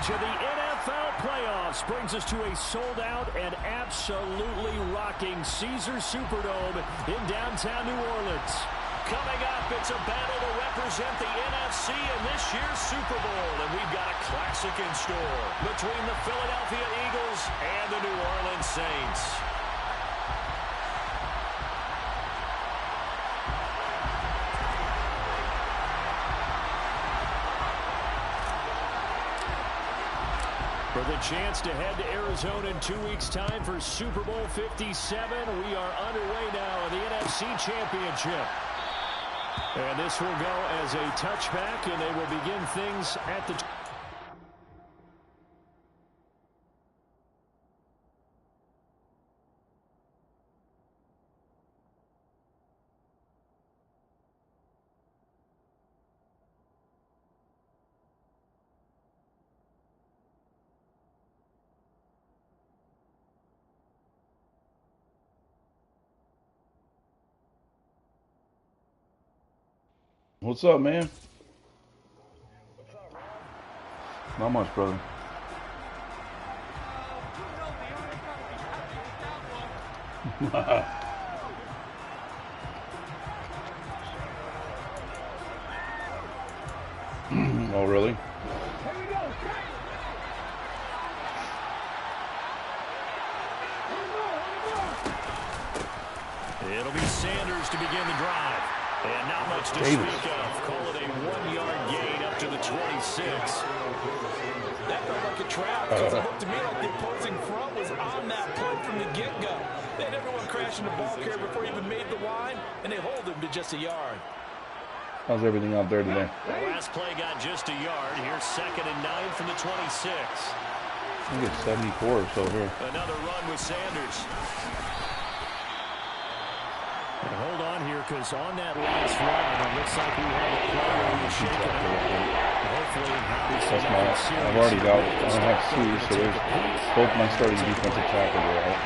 stage of the NFL playoffs brings us to a sold-out and absolutely rocking Caesars Superdome in downtown New Orleans. Coming up, it's a battle to represent the NFC in this year's Super Bowl, and we've got a classic in store between the Philadelphia Eagles and the New Orleans Saints. For the chance to head to Arizona in 2 weeks' time for Super Bowl 57, we are underway now in the NFC Championship. And this will go as a touchback, and they will begin things at the... What's up, man? Not much, brother. Oh, really? It'll be Sanders to begin the drive. And not much to speak of. Call it a 1-yard gain up to the 26. That felt like a trap, because it looked to me like the opposing front was on that play from the get-go. They had everyone crashing the ball carrier before he even made the line, and they hold him to just a yard. How's everything out there today? The last play got just a yard. Here's 2nd and 9 from the 26. I think it's 74 or so here. Another run with Sanders. And hold on here, because on that last run, it looks like we have a player who is shaken up. Hopefully, I've already got, I don't have two, so there's both my starting defensive tackles are out.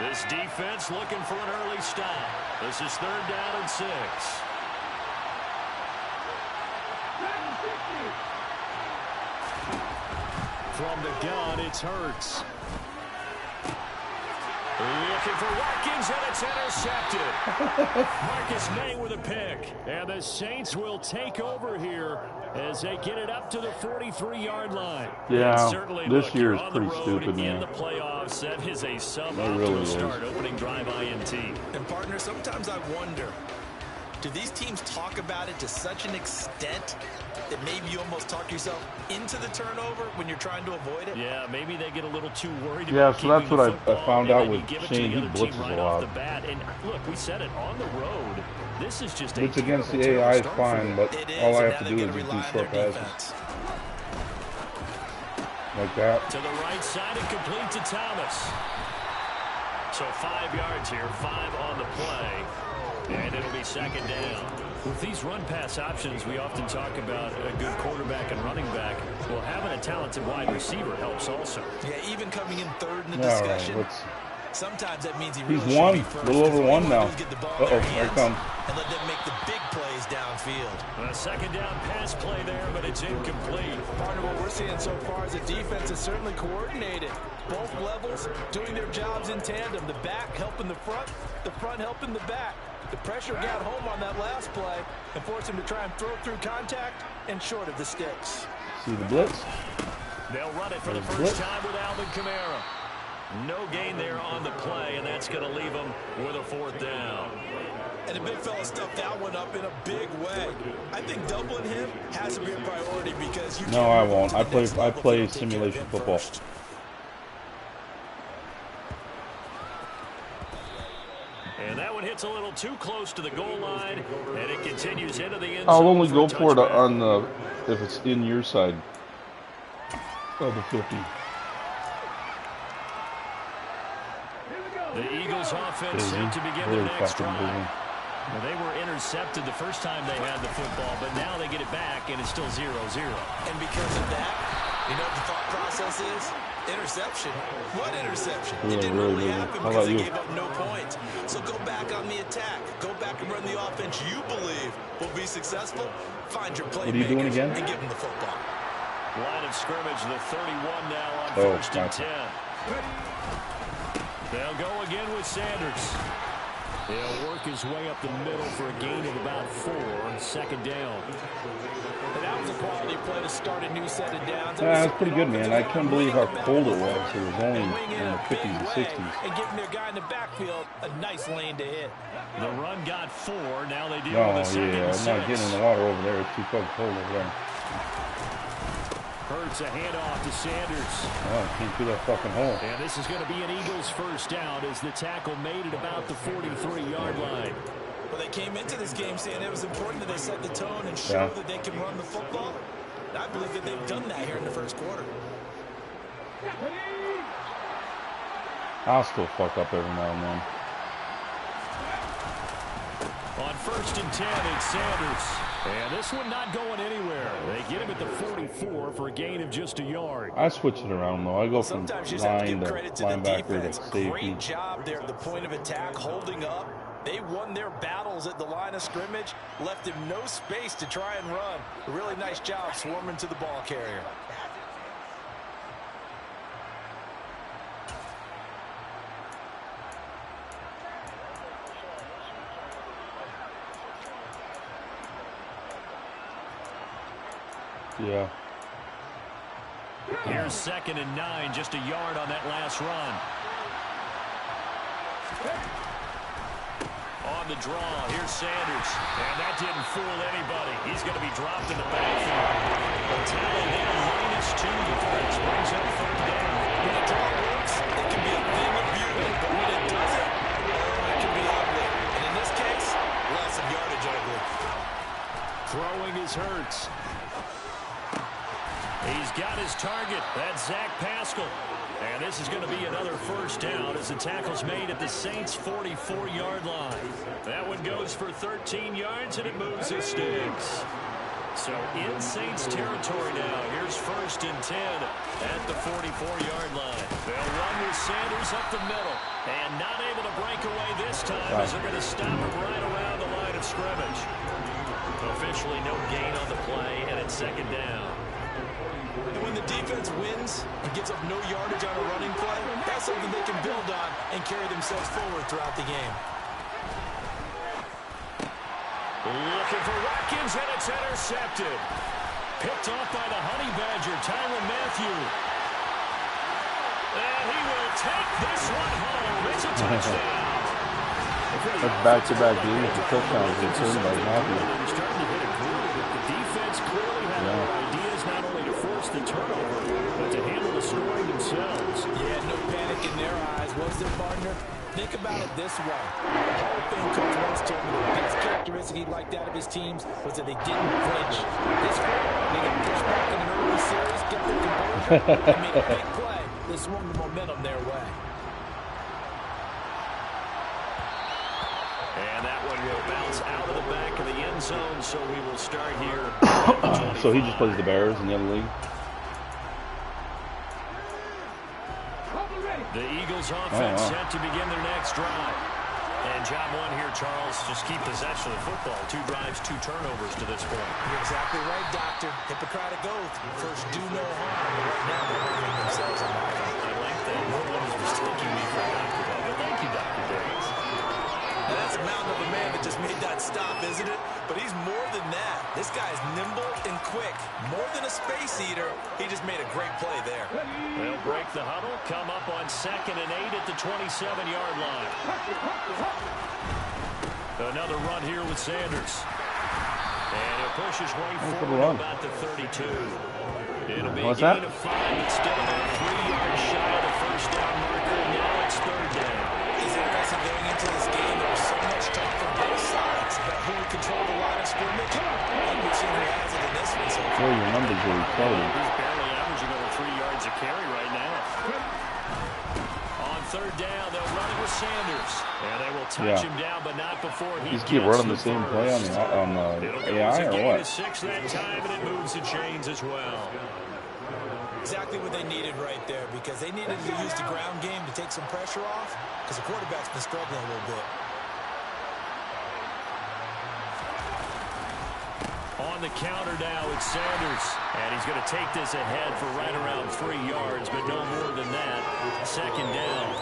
This defense looking for an early stop. This is 3rd down and 6. From the gun, it's Hurts. Looking for Watkins, and it's intercepted. Marcus May with a pick. And the Saints will take over here as they get it up to the 43-yard line. Yeah, this year is pretty stupid, man. In the playoffs, that is a suboptimal start, opening drive INT. And partner, sometimes I wonder, do these teams talk about it to such an extent that maybe you almost talk yourself into the turnover when you're trying to avoid it? Yeah, maybe they get a little too worried about Yeah, so that's what I found out with Shane. He blitzes a lot. And look, we said it on the road. This is just Blitz against the AI is fine, but all I have to do is just do short passes. Like that. To the right side and complete to Thomas. So 5 yards here, 5 on the play. And it'll be 2nd down. With these run-pass options, we often talk about a good quarterback and running back. Well, having a talented wide receiver helps also. Yeah, even coming in 3rd in the discussion. Right, sometimes that means he really he's one, a little over one now. Uh-oh, here it comes. And let them make the big plays downfield. A 2nd down pass play there, but it's incomplete. Partner, what we're seeing so far is the defense is certainly coordinated. Both levels doing their jobs in tandem. The back helping the front helping the back. The pressure got home on that last play and forced him to try and throw through contact and short of the sticks. See the blitz? They'll run it for the first time with Alvin Kamara. No gain there on the play, and that's going to leave them with a 4th down. And the big fella stuffed that one up in a big way. I think doubling him has to be a priority because you No, I won't. I play simulation football. And that one hits a little too close to the goal line, and it continues into the end zone. I'll only go for it on the if it's in your side of the 50. The Eagles offense set to begin their next drive. Well, they were intercepted the first time they had the football, but now they get it back, and it's still 0-0. And because of that, You know what the thought process is? Interception. What interception? Yeah, It didn't really. happen How because about they you? gave up no points. So go back on the attack. Go back and run the offense you believe will be successful. Find your What are you doing playmakers again? and give them the football. Line of scrimmage, the 31 now on Oh, first and gotcha. 10. They'll go again with Sanders. He'll work his way up the middle for a gain of about 4. Second down. And that was a quality play to start a new set of downs. Yeah, that's pretty good, man. I couldn't believe how cold it was. It was only in the 50s and 60s. And giving their guy in the backfield a nice lane to hit. The run got 4. Now they deal No, with a second yeah, and I'm not 6. getting in the water over there. It's too fucking cold over there. Hurts a handoff to Sanders. Oh, can't through that fucking hole. And this is going to be an Eagles first down as the tackle made it about the 43-yard line. Well, they came into this game saying it was important that they set the tone and show that they can run the football. And I believe that they've done that here in the first quarter. I'll still fuck up every now and then. On first and 10, it's Sanders. And this one not going anywhere. They get him at the 44 for a gain of just a yard. I switch it around, though. I go from Sometimes you just have to line give to credit to the linebacker defense. to safety. Great job there at the point of attack, holding up. They won their battles at the line of scrimmage, left him no space to try and run. A really nice job swarming to the ball carrier. Yeah. Here's second and 9, just a yard on that last run. On the draw, here's Sanders. And that didn't fool anybody. He's going to be dropped in the backfield. Tally there, -2 yards. Brings up third down. When the draw works, it can be a thing of beauty. But when it doesn't, it can be ugly. And in this case, loss of yardage ugly. Throwing is Hurts. He's got his target. That's Zach Pascal. And this is going to be another first down as the tackle's made at the Saints' 44-yard line. That one goes for 13 yards, and it moves his sticks. So in Saints territory now. Here's first and 10 at the 44-yard line. They'll run with Sanders up the middle. And not able to break away this time as they're going to stop him right around the line of scrimmage. Officially no gain on the play, and it's second down. And when the defense wins and gives up no yardage on a running play, that's something they can build on and carry themselves forward throughout the game. Looking for Watkins, and it's intercepted. Picked off by the Honey Badger, Tyrann Mathieu. And he will take this one home. It's a touchdown. That's back-to-back games for touchdowns returned by Matthew. Starting to hit a groove. The defense clearly had their ideas not only to force the turnover, but to handle the scoring themselves. Yeah, no panic in their eyes, was there, partner? Think about it this way. The Hall of Fame coach once told me the best characteristic he liked out of his teams was that they didn't flinch. This way, they got pushed back in an early series, kept their composure, and made a big play that swung the momentum their way. And that one will bounce out of the back of the end zone, so we will start here. So he just plays the Bears in the other league? The Eagles offense set to begin their next drive. And job one here, Charles, just keep possession of the football. 2 drives, 2 turnovers to this point. You're exactly right, Doctor. Hippocratic oath. First, do no harm. Right now, they're harming themselves on offense. I like that. No one is mistaking me for a doctor, but thank you, Dr. Davis. And that's a mountain of a man that just made that stop, isn't it? But he's more than that. This guy is nimble and quick. More than a space eater, he just made a great play there. They'll break the huddle, come up on 2nd and 8 at the 27-yard line. Another run here with Sanders. And he'll push his way forward about the 32. It'll be a gain of 5, but still about 3 yards shy of the first down marker. And now it's third down. It's interesting going into this game. There was so much talk from both sides about who would control the line of scrimmage. And we've seen who has it in this one so far. Your numbers are retarded. He's barely averaging over 3 yards a carry right now. On third down, they'll run it with Sanders. And they will touch him down, but not before he just keep running the same play on the AI or what? 6 that time, and it moves the chains as well. Exactly what they needed right there, because they needed to use the ground game to take some pressure off, because the quarterback's been struggling a little bit. On the counter now, it's Sanders. And he's going to take this ahead for right around 3 yards, but no more than that. Second down.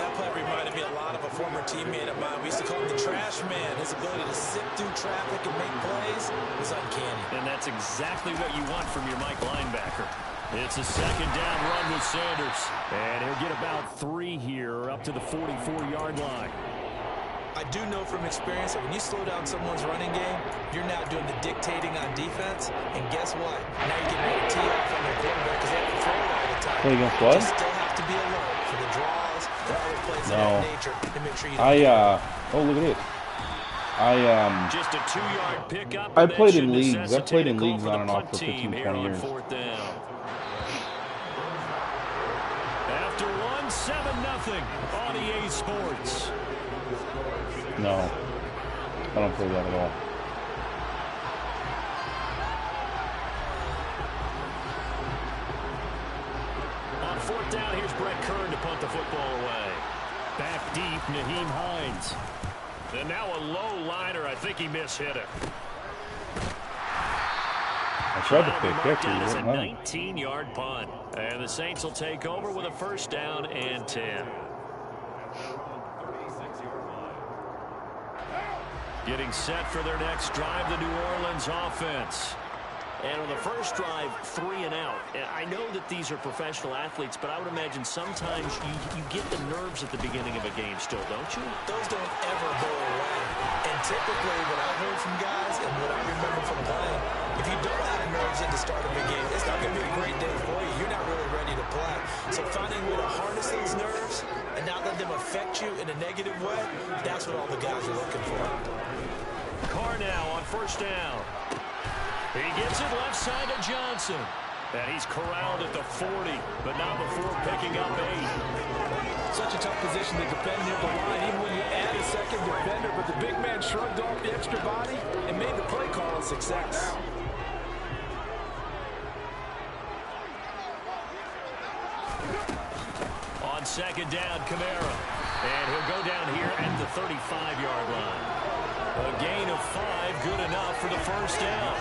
That play reminded me a lot of a former teammate of mine. We used to call him the trash man. His ability to sift through traffic and make plays was uncanny. And that's exactly what you want from your Mike linebacker. It's a second down run with Sanders. And he'll get about 3 here up to the 44-yard line. I do know from experience that when you slow down someone's running game, you're now doing the dictating on defense. And guess what? Now you're getting ready to tee off on their quarterback because they have to throw it all the time. Play against what? You still have to be alert for the draws, the other plays of that nature to make sure you don't oh, look at it. Just a 2-yard pickup. I played in leagues. I played in leagues on and off for 15, 20 years. After 1-7-0 on EA Sports. No, I don't play that at all. On 4th down, here's Brett Kern to punt the football away. Back deep, Naheem Hines. And now a low liner. I think he mishit it. I tried to pick it. That is a 19-yard punt. And the Saints will take over with a 1st down and 10. Getting set for their next drive, the New Orleans offense. And on the first drive, 3 and out. And I know that these are professional athletes, but I would imagine sometimes you get the nerves at the beginning of a game still, don't you? Those don't ever go away. And typically what I've heard from guys and what I remember from playing, if you don't have nerves at the start of a game, it's not going to be a great day for you. You're not really ready to play. So finding a way to harness those nerves and not let them affect you in a negative way, that's what all the guys are looking for. Carr now on 1st down. He gets it left side to Johnson. And he's corralled at the 40, but not before picking up 8. Such a tough position to defend near the line, even when you add a second defender, but the big man shrugged off the extra body and made the play call a success. On 2nd down, Kamara. And he'll go down here at the 35-yard line. A gain of 5, good enough for the 1st down.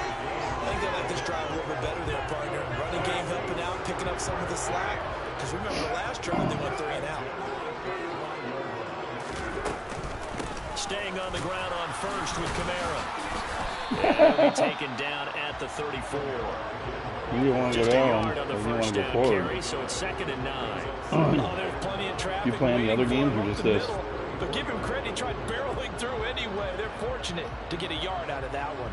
I think they like this drive a little bit better there, partner. Running game helping out, picking up some of the slack. Because remember the last drive, they went 3 and out. Staying on the ground on 1st with Kamara. And he'll be taken down at the 34. You want to go down, or you want to go forward. Carry, so it's 2nd and 9. There's plenty of traffic. You playing the other games or just this? But give him credit, he tried barreling through anyway. They're fortunate to get a yard out of that one.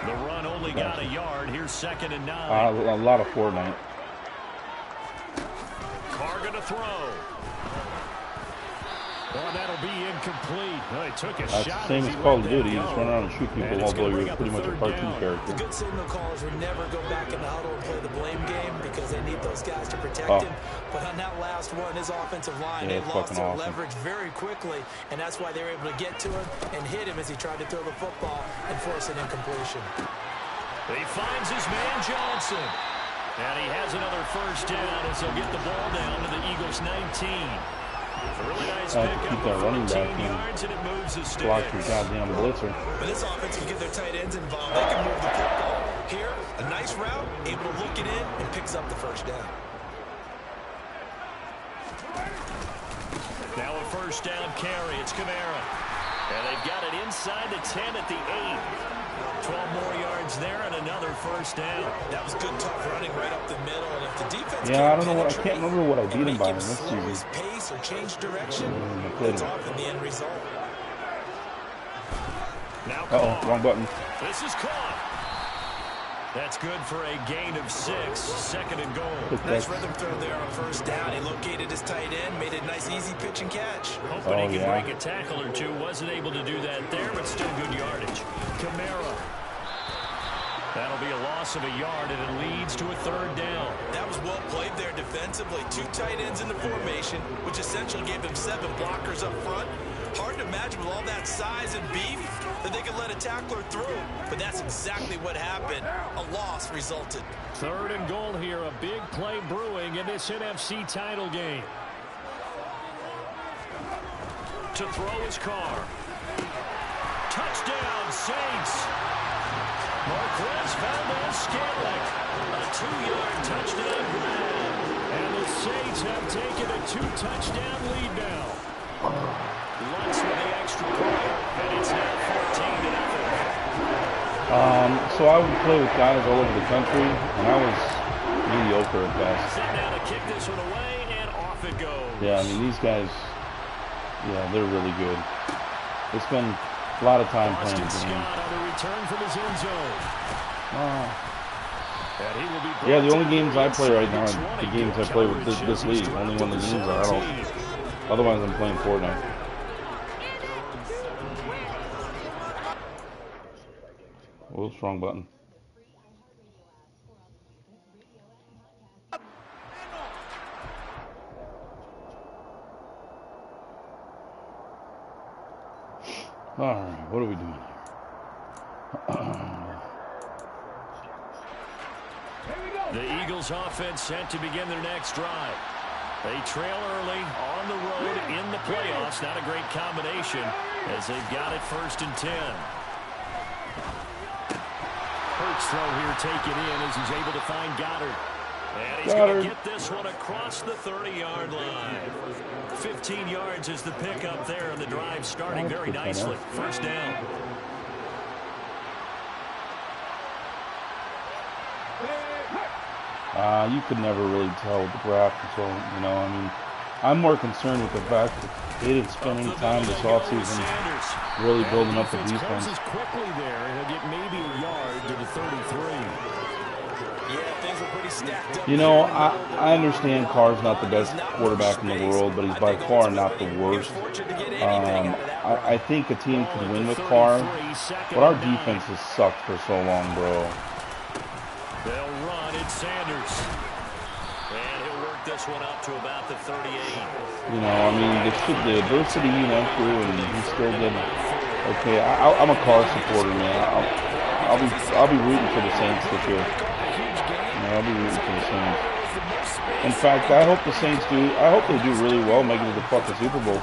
The run only got a yard. Here's 2nd and 9. A lot of Fortnite. Carr going to throw. Oh, that'll be incomplete. Well, he took a That's shot. the same as Call of Duty. You just run around and shoot people, although you're pretty much a cartoon character. The good signal callers would never go back in the huddle and play the blame game because they need those guys to protect him. But on that last one, his offensive line, they lost their leverage very quickly, and that's why they were able to get to him and hit him as he tried to throw the football and force an incompletion. He finds his man Johnson. And he has another 1st down as he'll get the ball down to the Eagles' 19. A really nice keep that running back yards, and it moves the sticks. Block your goddamn blitzer. But this offense can get their tight ends involved. They can move the football. Here, a nice route, able to look it in, and picks up the 1st down. Now a 1st down carry. It's Kamara. And they've got it inside the 10 at the 8. 12 more yards there and another 1st down. That was good, tough running right up the middle. And if the defense I don't know what I can't remember what I beat him by in this season. His pace or change direction, it's often the end result. Now wrong button. This is caught. That's good for a gain of 6. 2nd and goal. Nice rhythm throw there on 1st down. He located his tight end, made a nice easy pitch and catch. Hoping he could break a tackle or two. Wasn't able to do that there, but still good yardage. Kamara. That'll be a loss of a yard, and it leads to a 3rd down. That was well played there defensively. 2 tight ends in the formation, which essentially gave them 7 blockers up front. Hard hard to imagine with all that size and beef that they could let a tackler through. But that's exactly what happened. A loss resulted. 3rd and goal here. A big play brewing in this NFC title game. To throw his car. Touchdown, Saints. Marquez Valdez-Scantling. A 2-yard touchdown grab. And the Saints have taken a 2-touchdown lead now. Lutz with the extra point, and it's now 14-0. So I would play with guys all over the country, and I was mediocre at best. Set now to kick this one away, and off it goes. Yeah, I mean, these guys, yeah, they're really good. They spend a lot of time playing the game. Scott on the return from his end zone. Yeah, the only games I play right now are the games I play with this league. Only when the games are out. Otherwise, I'm playing Fortnite. Whoops, wrong button. Alright, what are we doing here? The Eagles offense set to begin their next drive. They trail early on the road in the playoffs. Not a great combination as they've got it 1st and 10. Hurts throw here taken in as he's able to find Goddard. And he's going to get this one across the 30-yard line. 15 yards is the pickup there, and the drive starting very nicely. 1st down. You could never really tell with the draft until, you know, I mean, I'm more concerned with the fact that they didn't spend any time this offseason really building up the defense. Quickly there, and he'll get maybe a yard to the 33. Yeah, things were pretty stacked up. You know, I understand Carr's not the best quarterback in the world, but he's by far not the worst. I think a team could win with Carr, but our defense has sucked for so long, bro. They'll run. It's Sanders. And he'll work this one up to about the 38. You know, I mean, the adversity he went through, and he still did okay. I'm a Carr supporter, man. I'll be rooting for the Saints this year. I'll be rooting for the Saints. In fact, I hope the Saints do. I hope they do really well, make it to the fucking Super Bowl.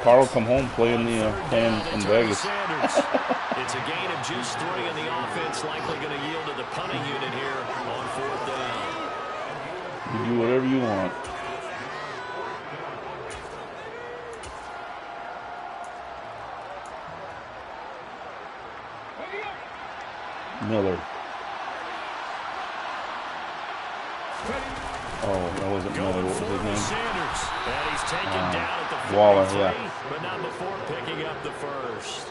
Carr will come home playing in Vegas. It's a gain of just 3, and the offense likely going to yield to the punting unit here on 4th down. You do whatever you want. Miller. Oh, that wasn't Miller. What was his name? Sanders. And he's taken down at the Waller, yeah. But not before picking up the 1st.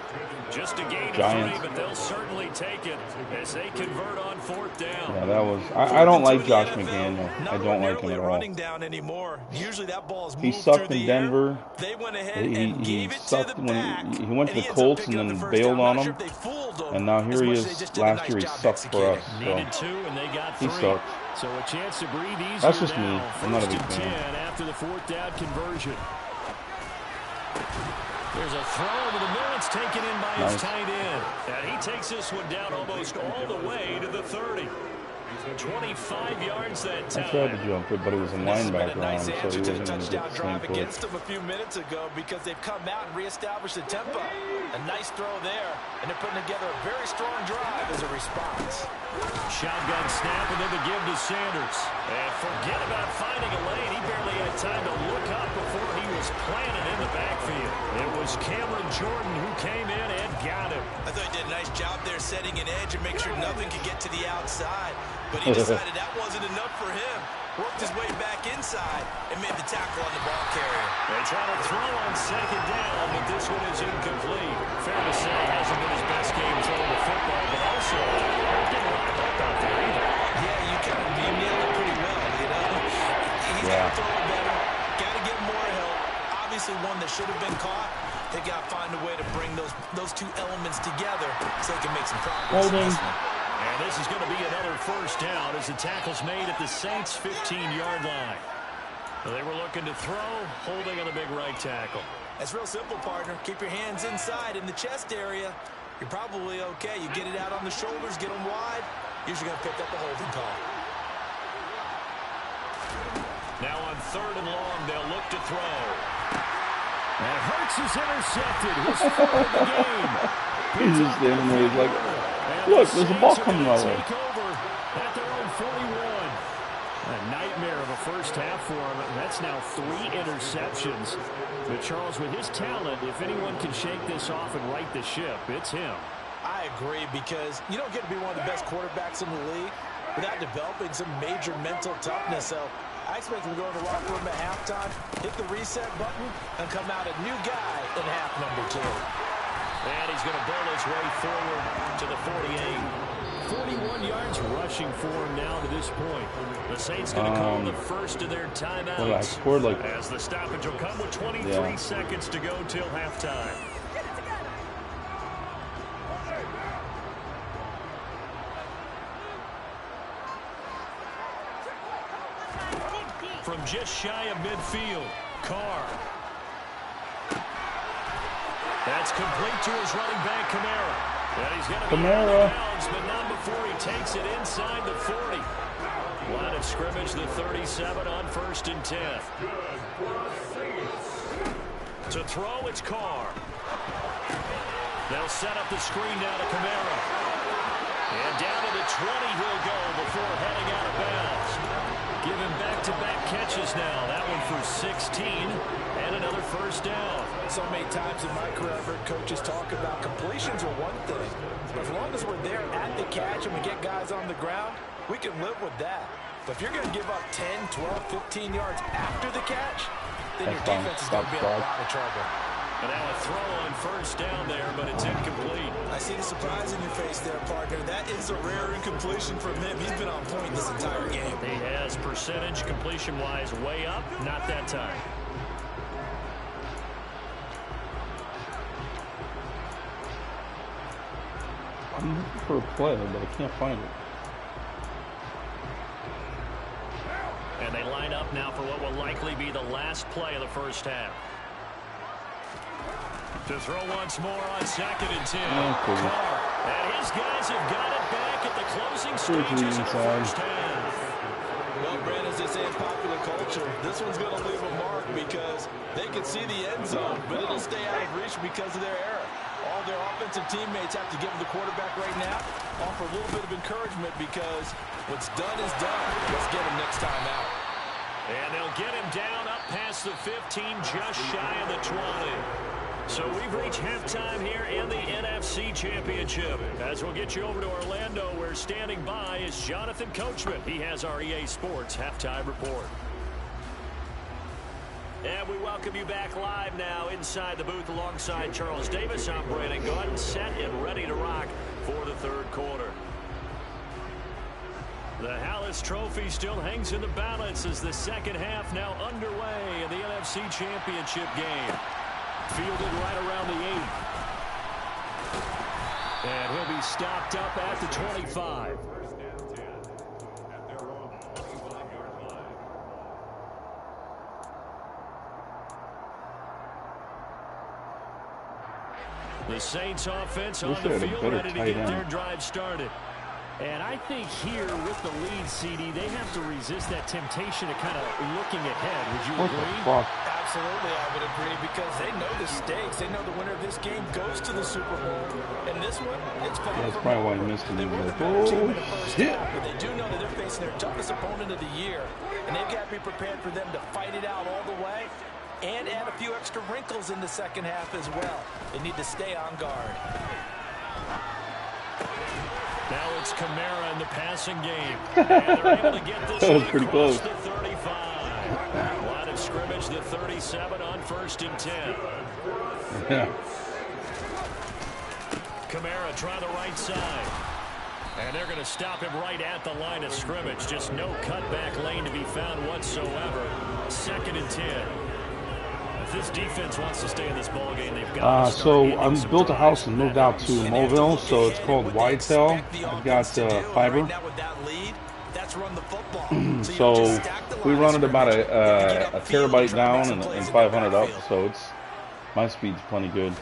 Just a gain Giants. of 3, but they'll certainly take it as they convert on 4th down. Yeah, that was. I don't like Josh McDaniel. I don't like him at all. Running down anymore. Usually that ball's moved he sucked in Denver. They went ahead and gave it sucked to the back. when he went to the Colts and then bailed on him. And now here he is. Last year he sucked for us. Needed 2, and they got 3. He sucked. So a chance to breathe easier. That's just me. Now. I'm not a big 1st and fan. 10 after the 4th down conversion. There's a throw over the middle. It's taken in by his tight end. And he takes this one down almost all the way to the 30. 25 yards that time. I tried to jump it, but it was a linebacker on him, so he wasn't going to touchdown get the same drive push. against them a few minutes ago because they've come out and reestablished the tempo. A nice throw there, and they're putting together a very strong drive as a response. Shotgun snap, and then the give to Sanders. And forget about finding a lane. He barely had time to look up before he was planted in the backfield. It was Cameron Jordan who came in and got him. I thought he did a nice job there setting an edge and make sure nothing could get to the outside. But he decided that wasn't enough for him. Worked his way back inside and made the tackle on the ball carrier. They try to throw on 2nd down, but this one is incomplete. Fair to say, hasn't been his best game throwing the football, but also didn't line up out there either. Yeah, you nailed it pretty well, you know. He's got to throw it better. Got to get more help. Obviously one that should have been caught. They got to find a way to bring those 2 elements together so they can make some progress. Holding. And this is going to be another 1st down as the tackle's made at the Saints' 15-yard line. They were looking to throw, holding on the big right tackle. It's real simple, partner. Keep your hands inside in the chest area. You're probably okay. You get it out on the shoulders, get them wide. Usually going to pick up the holding call. Now on 3rd and long, they'll look to throw. And Hurts is intercepted. His 4th of the game. He's just standing there. He's like, look, there's a ball coming my way. Take over at their own 41. A nightmare of a first half for him. That's now 3 interceptions. But Charles, with his talent, if anyone can shake this off and right the ship, it's him. I agree, because you don't get to be one of the best quarterbacks in the league without developing some major mental toughness. So I expect him to go in the locker room at halftime, hit the reset button, and come out a new guy in half number 2. And he's going to bowl his way forward to the 48. 41 yards rushing for him now to this point. The Saints going to call the first of their timeouts. Well, I scored like, as the stoppage will come with 23 seconds to go till halftime. From just shy of midfield, Carr. That's complete to his running back, Kamara. And he's going to be out of bounds, but not before he takes it inside the 40. Line of scrimmage, the 37 on 1st and 10. To throw, it's Carr. They'll set up the screen down to Kamara. And down to the 20 he'll go before heading out of bounds. Giving back-to-back catches now. That one for 16 and another first down. So many times in my career I've heard coaches talk about completions are one thing. But as long as we're there at the catch and we get guys on the ground, we can live with that. But if you're going to give up 10, 12, 15 yards after the catch, then your defense is going to be in a lot of trouble. And now a throw on first down there, but it's incomplete. I see the surprise in your face there, partner. That is a rare incompletion from him. He's been on point this entire game. He has percentage completion-wise way up, not that time. I'm looking for a play, but I can't find it. And they line up now for what will likely be the last play of the first half. To throw once more on 2nd and 10. Carr. And his guys have got it back at the closing stages of the first half. Well, Brandon, as they say in popular culture, this one's going to leave a mark because they can see the end zone, but it'll stay out of reach because of their error. All their offensive teammates have to give the quarterback right now, offer a little bit of encouragement because what's done is done. Let's get him next time out. And they'll get him down up past the 15, just shy of the 20. So we've reached halftime here in the NFC Championship. As we'll get you over to Orlando, where standing by is Jonathan Coachman. He has our EA Sports Halftime Report. And we welcome you back live now inside the booth alongside Charles Davis. I'm Brandon Gordon, set and ready to rock for the 3rd quarter. The Hallis Trophy still hangs in the balance as the second half now underway in the NFC Championship game. Fielded right around the 8. And he'll be stopped up at the 25. The Saints offense on the field ready to get their drive started. And I think here with the lead, CD, they have to resist that temptation of kind of looking ahead. Would you agree? Absolutely, I would agree, because they know the stakes. They know the winner of this game goes to the Super Bowl. And this one, it's far from that's probably why he missed it. They were the better team in the first half, but they do know that they're facing their toughest opponent of the year. And they've got to be prepared for them to fight it out all the way and add a few extra wrinkles in the second half as well. They need to stay on guard. Now it's Kamara in the passing game. And they're able to get this one across the 35. Line of scrimmage, the 37 on 1st and 10. Yeah. Kamara try the right side. And they're going to stop him right at the line of scrimmage. Just no cutback lane to be found whatsoever. 2nd and 10. If this defense wants to stay in this ballgame, they've got to so I built a house and moved out to Mobile, so it's called Whitetail. I've got fiber. So we run it about a terabyte down and 500 up, so My speed's plenty good.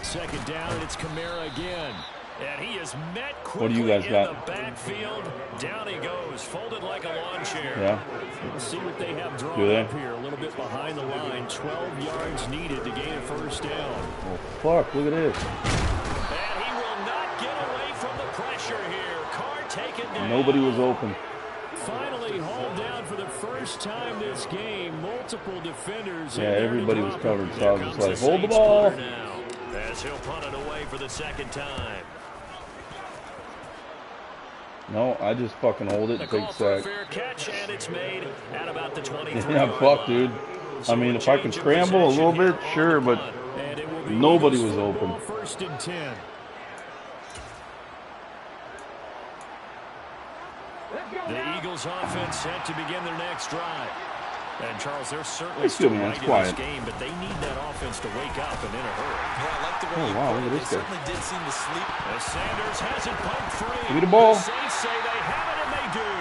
Second down, and it's Kamara again. And he is met quickly What do you guys in got? the backfield. Down he goes, folded like a lawn chair. Yeah. We'll see what they have drawn Do they? up here. A little bit behind the line. 12 yards needed to gain a first down. Oh, fuck. Look at this. And he will not get away from the pressure here. Carr taken down. Nobody was open. Finally hauled down for the first time this game. Multiple defenders. Yeah, everybody was covered, so I was just like, Here hold the comes ball. punter now, as he'll punt it away for the second time. No, I just fucking hold it and take sack. Fair catch, and it's made at about the 23. Yeah, fuck, dude. I mean, if I can scramble a little bit, sure, but nobody was open. First and 10. The Eagles offense set to begin their next drive. And Charles, they're certainly still right in this game, but they need that offense to wake up and in a hurry. Yeah, I like the way Oh, wow, look at this guy. certainly did seem to sleep. As Sanders has it pumped free. Give me the ball. The Saints say they have it, and they do.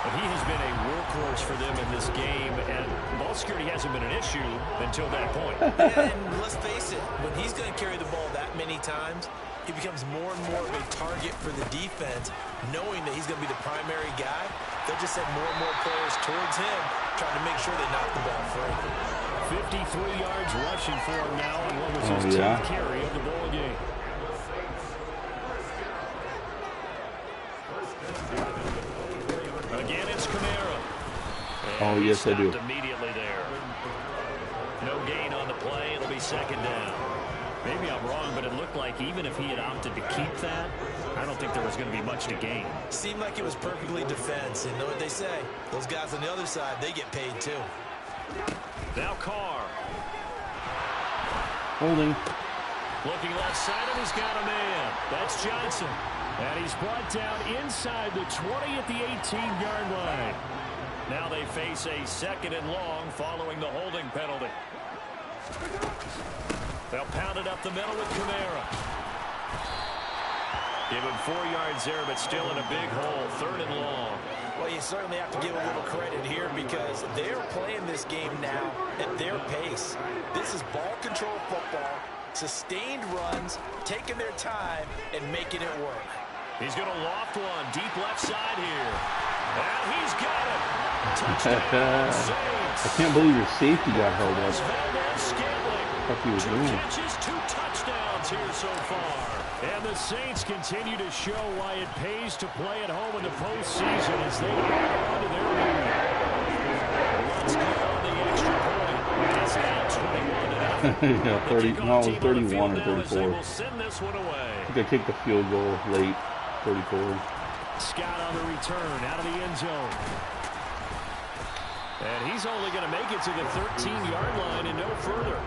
But he has been a workhorse for them in this game, and ball security hasn't been an issue until that point. And let's face it, when he's going to carry the ball that many times, he becomes more and more of a target for the defense, knowing that he's going to be the primary guy. They'll just send more and more players towards him, trying to make sure they knock the ball free. 53 yards rushing for him now, and what was his 10th carry of the ball game. Again, it's Kamara. Oh, yes, I do. Immediately there. No gain on the play. It'll be second down. Maybe I'm wrong, but it looked like even if he had opted to keep that, I don't think there was going to be much to gain. Seemed like it was perfectly defense. And know what they say? Those guys on the other side, they get paid too. Now Carr. Holding. Looking left side, and he's got a man. That's Johnson. And he's brought down inside the 20 at the 18-yard line. Now they face a second and long following the holding penalty. They'll pound it up the middle with Kamara. Give him 4 yards there, but still in a big hole. Third and long. Well, you certainly have to give a little credit here because they're playing this game now at their pace. This is ball control football, sustained runs, taking their time, and making it work. He's going to loft one deep left side here. And he's got it. Touchdown, Saints. I can't believe your safety got held up. What he was doing. 2 catches, 2 touchdowns here so far. And the Saints continue to show why it pays to play at home in the postseason as they hold on to their lead. Let's go on the extra point. It's now 21-0. Yeah, 30. No, it was 31 or 34. Will send this one away. I think I kicked the field goal late. 34. Scott on the return out of the end zone. And he's only going to make it to the 13-yard line and no further.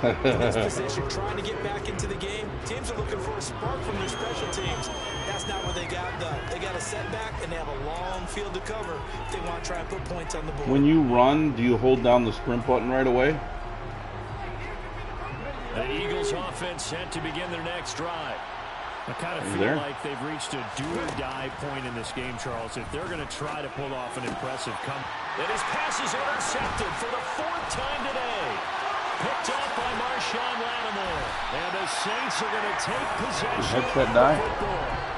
In this position, trying to get back into the game, teams are looking for a spark from their special teams. That's not what they got, though. They got a setback, and they have a long field to cover if they want to try and put points on the board. When you run, do you hold down the sprint button right away? The Eagles offense set to begin their next drive. I kind of feel like they've reached a do-or-die point in this game, Charles. If they're going to try to pull off an impressive comeback. And his pass is intercepted for the 4th time today. Picked up by Marshawn Lattimore. And the Saints are going to take possession of the football.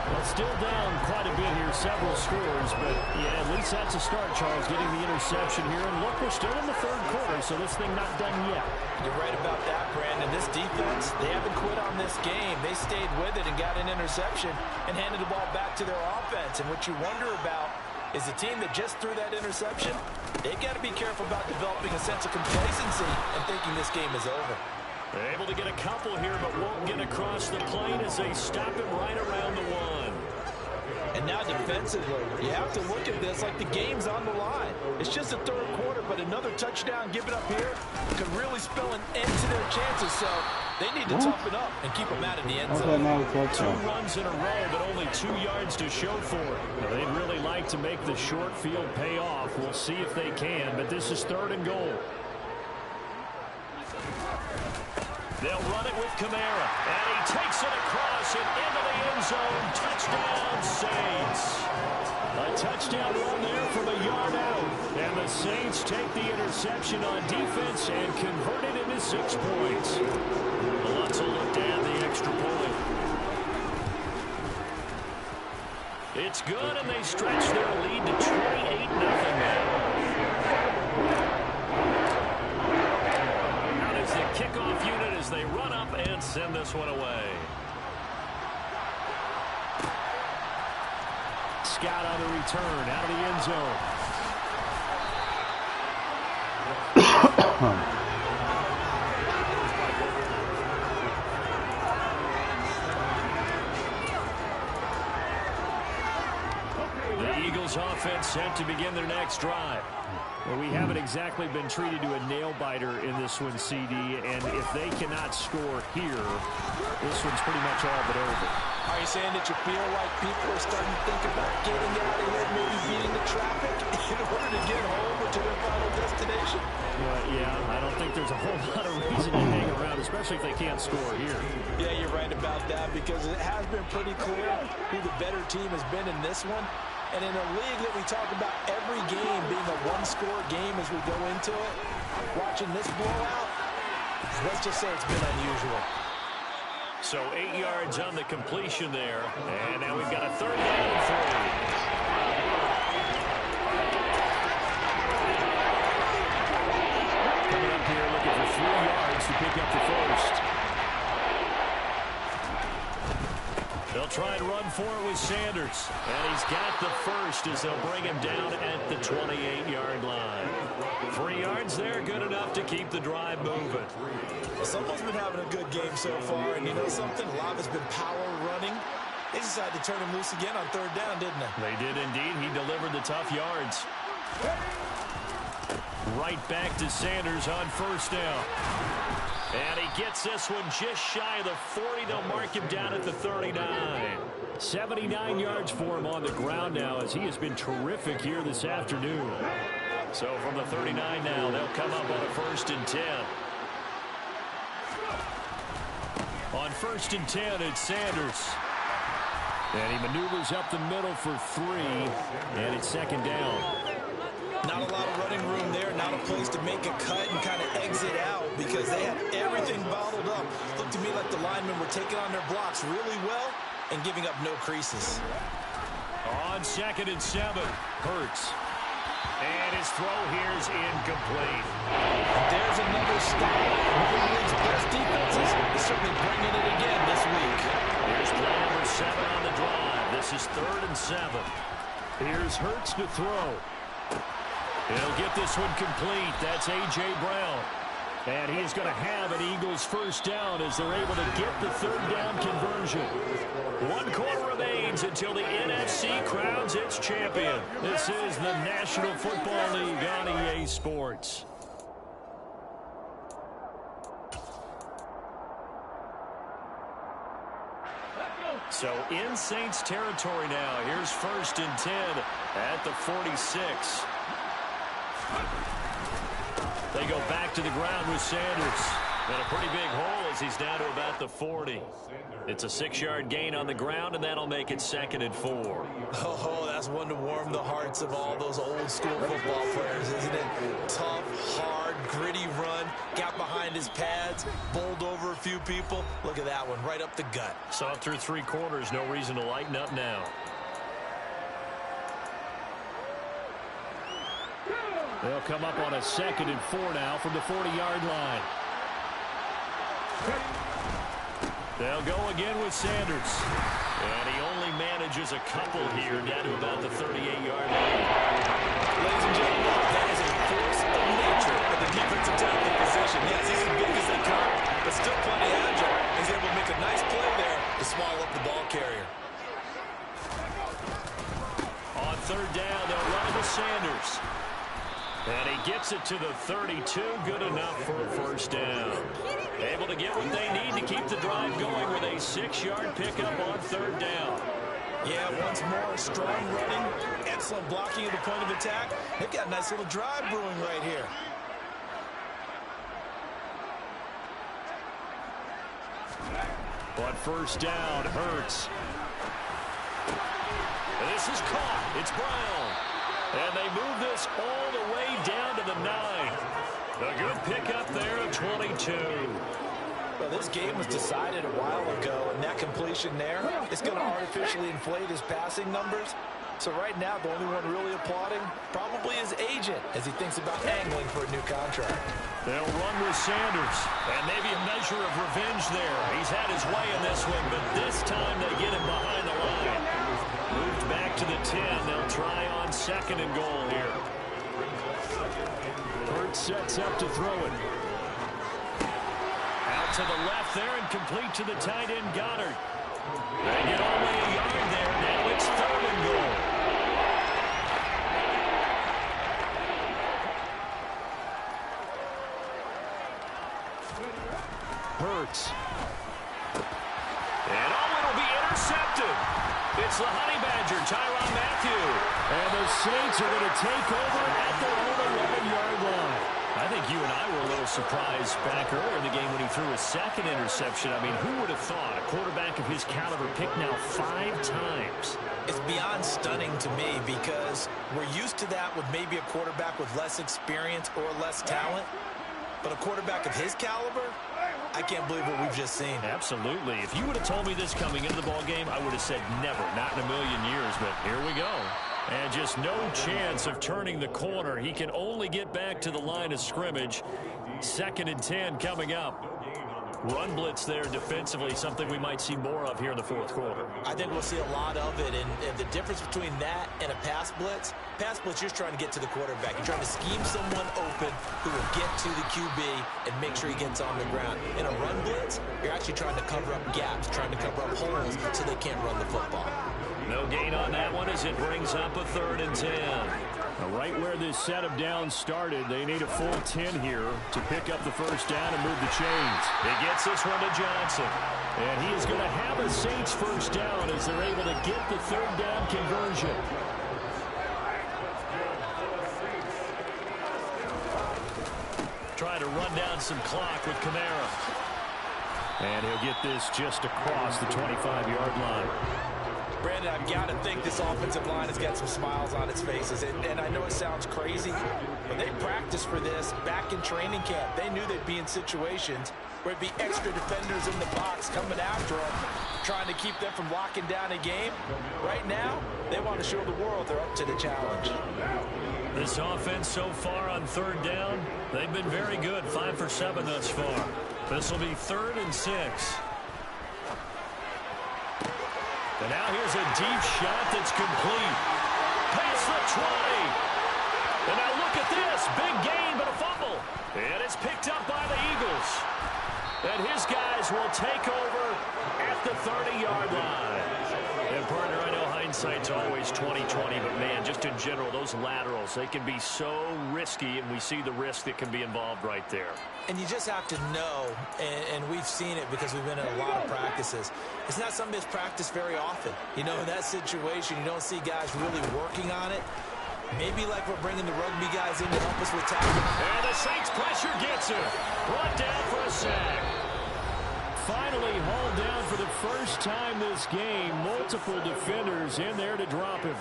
Well, still down quite a bit here, several scores. But, yeah, at least that's a start, Charles, getting the interception here. And look, we're still in the 3rd quarter, so this thing not done yet. You're right about that, Brandon. This defense, they haven't quit on this game. They stayed with it and got an interception and handed the ball back to their offense. And what you wonder about is the team that just threw that interception, they've got to be careful about developing a sense of complacency and thinking this game is over. They're able to get a couple here, but won't get across the plane as they stop him right around the 1. And now defensively, you have to look at this like the game's on the line. It's just the 3rd quarter, but another touchdown given up here could really spell an end to their chances. So they need to toughen up and keep them out of the end zone. 2 runs in a row, but only 2 yards to show for it. Now, they'd really like to make the short field pay off. We'll see if they can, but this is 3rd and goal. They'll run it with Kamara, and he takes it across and into the end zone. Touchdown, Saints. A touchdown run there from a yard out. And the The Saints take the interception on defense and convert it into 6 points. Let's look to add the extra point. It's good, and they stretch their lead to 28-0 now. Out is the kickoff unit as they run up and send this one away. Scout on the return out of the end zone. The Eagles offense set to begin their next drive. Well, we haven't exactly been treated to a nail-biter in this one, CD, and if they cannot score here, this one's pretty much all but over. Are you saying that you feel like people are starting to think about getting out of here, maybe beating the traffic in order to get home or to their final destination? Well, yeah, I don't think there's a whole lot of reason to hang around, especially if they can't score here. Yeah, you're right about that, because it has been pretty clear who the better team has been in this one. And in a league that we talk about every game being a one-score game as we go into it, watching this blowout, let's just say it's been unusual. So 8 yards on the completion there. And now we've got a 3rd down and 3. Coming up here looking for 3 yards to pick up the first. They'll try and run for it with Sanders. And he's got the first as they'll bring him down at the 28-yard line. 3 yards there, good enough to keep the drive moving. Someone's been having a good game so far, and you know something? A lot has been power running. They decided to turn him loose again on 3rd down, didn't they? They did indeed. He delivered the tough yards. Right back to Sanders on 1st down. And he gets this one just shy of the 40. They'll mark him down at the 39. 79 yards for him on the ground now as he has been terrific here this afternoon. So from the 39 now, they'll come up on a 1st and 10. On 1st and 10, it's Sanders. And he maneuvers up the middle for 3. And it's 2nd down. Not a lot of running room there, not a place to make a cut and kind of exit out because they had everything bottled up. Looked to me like the linemen were taking on their blocks really well and giving up no creases. On 2nd and 7, Hurts. And his throw here is incomplete. There's another stop. One of the league's best defenses is certainly bringing it again this week. Here's play number 7 on the drive. This is 3rd and 7. Here's Hurts to throw. He'll get this one complete. That's A.J. Brown. And he is going to have an Eagles 1st down as they're able to get the 3rd down conversion. 1 quarter remains until the NFC crowns its champion. This is the National Football League on EA Sports. So in Saints territory now. Here's 1st and 10 at the 46. They go back to the ground with Sanders. And a pretty big hole as he's down to about the 40. It's a 6-yard gain on the ground, and that'll make it 2nd and 4. Oh, that's one to warm the hearts of all those old-school football players, isn't it? Tough, hard, gritty run. Got behind his pads, bowled over a few people. Look at that one, right up the gut. Saw it through 3 quarters. No reason to lighten up now. They'll come up on a 2nd and 4 now from the 40-yard line. They'll go again with Sanders. And he only manages a couple here down to about the 38-yard line. Ladies and gentlemen, that is a force of nature of the defensive tackle position. Yes, he's as big as they come, but still plenty agile. He's able to make a nice play there to swallow up the ball carrier. On 3rd down, they'll run it with Sanders. And he gets it to the 32. Good enough for a 1st down. Able to get what they need to keep the drive going with a 6-yard pickup on 3rd down. Yeah, once more, strong running, excellent blocking at the point of attack. They've got a nice little drive brewing right here. On 1st down, Hurts. This is caught. It's Brown. And they move this all the way the 9. A good pickup there of 22. Well, this game was decided a while ago, and that completion there is going to artificially inflate his passing numbers. So right now, the only one really applauding probably his agent as he thinks about angling for a new contract. They'll run with Sanders, and maybe a measure of revenge there. He's had his way in this one, but this time they get him behind the line. Moved back to the 10. They'll try on 2nd and goal here. Hurts sets up to throw it. Out to the left there and complete to the tight end, Goddard. They get only a yard there. Now it's 3rd and goal. Hurts. And it'll be intercepted. It's the Honey Badger, Tyrann Mathieu. And the Saints are going to take over at their own 11-yard line. I think you and I were a little surprised back earlier in the game when he threw his 2nd interception. I mean, who would have thought a quarterback of his caliber picked now 5 times? It's beyond stunning to me because we're used to that with maybe a quarterback with less experience or less talent. But a quarterback of his caliber, I can't believe what we've just seen. Absolutely. If you would have told me this coming into the ballgame, I would have said never, not in a million years. But here we go. And just no chance of turning the corner. He can only get back to the line of scrimmage. 2nd and 10 coming up. Run blitz there defensively, something we might see more of here in the 4th quarter. I think we'll see a lot of it, and the difference between that and a pass blitz, you're trying to get to the quarterback. You're trying to scheme someone open who will get to the QB and make sure he gets on the ground. In a run blitz, you're actually trying to cover up gaps, trying to cover up holes so they can't run the football. No gain on that one as it brings up a 3rd and 10. Right where this set of downs started, they need a full 10 here to pick up the first down and move the chains. It gets this one to Johnson. And he is going to have a Saints first down as they're able to get the 3rd down conversion. Trying to run down some clock with Kamara. And he'll get this just across the 25-yard line. Brandon, I've got to think this offensive line has got some smiles on its faces. And I know it sounds crazy, but they practiced for this back in training camp. They knew they'd be in situations where it'd be extra defenders in the box coming after them, trying to keep them from locking down a game. Right now, they want to show the world they're up to the challenge. This offense so far on 3rd down, they've been very good, 5 for 7 thus far. This will be 3rd and 6. And now here's a deep shot that's complete. Past the 20. And now look at this. Big gain, but a fumble. And it's picked up by the Eagles. And his guys will take over at the 30-yard line. And, partner, I know hindsight's always 20/20, but, man, just in general, those laterals, they can be so risky, and we see the risk that can be involved right there. And you just have to know, and we've seen it because we've been in a lot of practices, it's not something that's practiced very often. You know, in that situation, you don't see guys really working on it. Maybe like we're bringing the rugby guys in to help us with tackling. And the Saints pressure gets him. Brought down for a sack. Finally hauled down for the first time this game. Multiple defenders in there to drop him.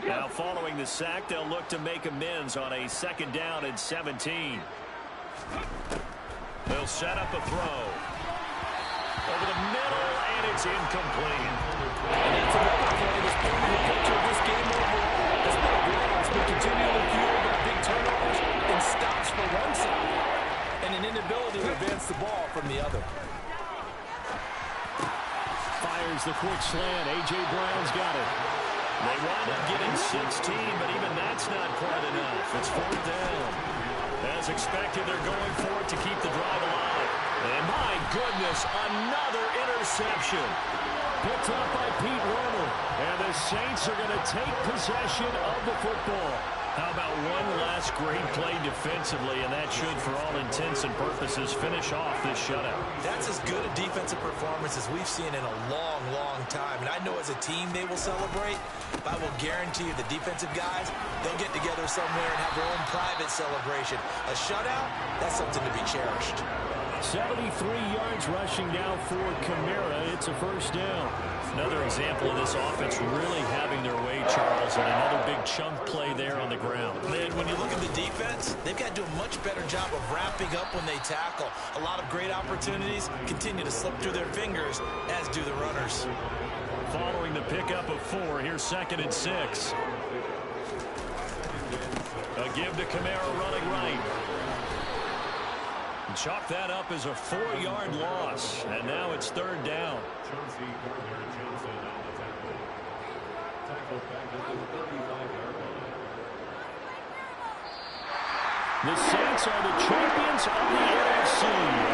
Now following the sack, they'll look to make amends on a 2nd down and 17. They'll set up a throw. Over the middle, and it's incomplete. And that's another play that's been the picture of this game overall. It's been a blowout. It's been continually fueled by big turnovers and stops for one side and an inability to advance the ball from the other. Fires the quick slant. A.J. Brown's got it. They wind up getting 16, but even that's not quite enough. It's 4th down. As expected, they're going for it to keep the drive alive. And my goodness, another interception. Picked up by Pete Werner. And the Saints are going to take possession of the football. How about one last great play defensively, and that should, for all intents and purposes, finish off this shutout. That's as good a defensive performance as we've seen in a long, long time. And I know as a team they will celebrate, but I will guarantee you the defensive guys, they'll get together somewhere and have their own private celebration. A shutout, that's something to be cherished. 73 yards rushing now for Kamara. It's a first down. Another example of this offense really having their way, Charles, and another big chunk play there on the ground. Then when you look at the defense, they've got to do a much better job of wrapping up when they tackle. A lot of great opportunities continue to slip through their fingers, as do the runners. Following the pickup of 4, here's 2nd and 6. A give to Kamara running right. Chalk that up as a 4-yard loss, and now it's 3rd down. The Saints are the champions of the NFC.